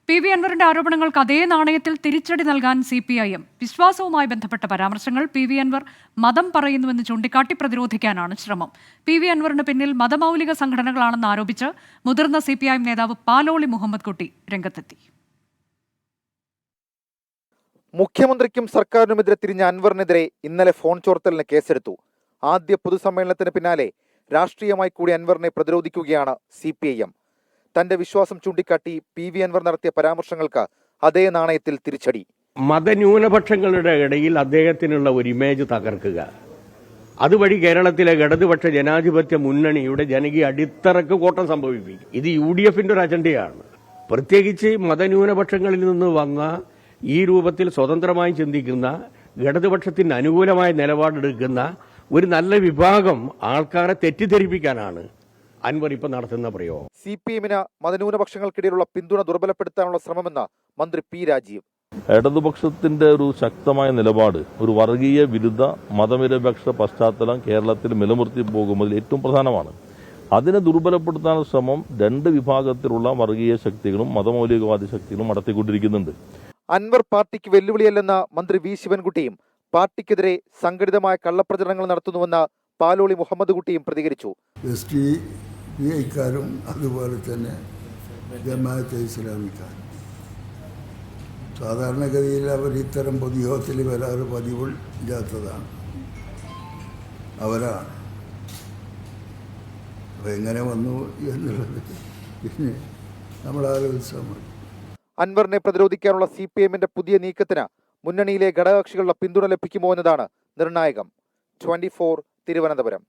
PV അൻവറിന്റെ ആരോപണങ്ങൾക്ക് അതേ നാണയത്തിൽ തിരിച്ചടി നൽകാൻ CPIM. വിശ്വാസവുമായി ബന്ധപ്പെട്ട പരാമർശങ്ങൾ PV അൻവർ മതം പറയുന്നുവെന്ന് ചൂണ്ടിക്കാട്ടി പ്രതിരോധിക്കാനാണ് ശ്രമം. PV അൻവറിന് പിന്നിൽ മതമൗലിക സംഘടനകളാണെന്ന് ആരോപിച്ച് മുതിർന്ന CPIM നേതാവ് പാലോളി മുഹമ്മദ് കുട്ടി രംഗത്തെത്തി. മുഖ്യമന്ത്രിക്കും സർക്കാരിനുമെതിരെ തിരിഞ്ഞ അൻവറിനെതിരെ ഇന്നലെ ഫോൺ ചോർത്തലിന് കേസെടുത്തു. ആദ്യ പൊതുസമ്മേളനത്തിന് പിന്നാലെ രാഷ്ട്രീയമായി കൂടി അൻവറിനെ പ്രതിരോധിക്കുകയാണ് CPIM. തന്റെ വിശ്വാസം ചൂണ്ടിക്കാട്ടി PV അൻവർ നടത്തിയ പരാമർശങ്ങൾക്ക് അതേ നാണയത്തിൽ തിരിച്ചടി. മതന്യൂനപക്ഷങ്ങളുടെ ഇടയിൽ അദ്ദേഹത്തിനുള്ള ഒരു ഇമേജ് തകർക്കുക, അതുവഴി കേരളത്തിലെ ഇടതുപക്ഷ ജനാധിപത്യ മുന്നണിയുടെ ജനകീയ അടിത്തറക്ക് കോട്ടം സംഭവിപ്പിക്കും. ഇത് UDFന്റെ ഒരു അജണ്ടയാണ്. പ്രത്യേകിച്ച് മതന്യൂനപക്ഷങ്ങളിൽ നിന്ന് വന്ന ഈ രൂപത്തിൽ സ്വതന്ത്രമായി ചിന്തിക്കുന്ന, ഇടതുപക്ഷത്തിന് അനുകൂലമായ നിലപാടെടുക്കുന്ന ഒരു നല്ല വിഭാഗം ആൾക്കാരെ തെറ്റിദ്ധരിപ്പിക്കാനാണ് അൻവർ ഇപ്പം നടത്തുന്ന പ്രയോഗം. CPIMന് മതന്യൂനപക്ഷങ്ങൾക്കിടയിലുള്ള പിന്തുണ ദുർബലപ്പെടുത്താനുള്ള ശ്രമമെന്ന് മന്ത്രി P. രാജീവ്. ഇടതുപക്ഷത്തിന്റെ ഒരു ശക്തമായ നിലപാട്, ഒരു വർഗീയ വിരുദ്ധ മതനിരപേക്ഷ പശ്ചാത്തലം കേരളത്തിൽ നിലനിർത്തി പോകുന്നതിൽ ഏറ്റവും പ്രധാനമാണ്. അതിനെ ദുർബലപ്പെടുത്താനുള്ള ശ്രമം രണ്ട് വിഭാഗത്തിലുള്ള വർഗീയ ശക്തികളും മതമൗലികവാദി ശക്തികളും നടത്തിക്കൊണ്ടിരിക്കുന്നുണ്ട്. അൻവർ പാർട്ടിക്ക് വെല്ലുവിളിയല്ലെന്ന മന്ത്രി V. ശിവൻകുട്ടിയും പാർട്ടിക്കെതിരെ സംഘടിതമായ കള്ളപ്രചരണങ്ങൾ നടത്തുന്നുവെന്ന് പാലോളി മുഹമ്മദ് കുട്ടിയും പ്രതികരിച്ചു. SDPIക്കാരും അതുപോലെ തന്നെ ജമാഅത്തെ ഇസ്ലാമിക്കാരും സാധാരണഗതിയിൽ അവർ ഇത്തരം പൊതുയോഗത്തിൽ വരാറ് പതിവില്ലാത്തതാണ്. അവരാണ് അപ്പോൾ എങ്ങനെ വന്നു എന്നുള്ളത് പിന്നെ നമ്മൾ ആലോചിച്ചാൽ. അൻവറിനെ പ്രതിരോധിക്കാനുള്ള CPIMന്റെ പുതിയ നീക്കത്തിന് മുന്നണിയിലെ ഘടകകക്ഷികളുടെ പിന്തുണ ലഭിക്കുമോ എന്നതാണ് നിർണായകം. 24 തിരുവനന്തപുരം.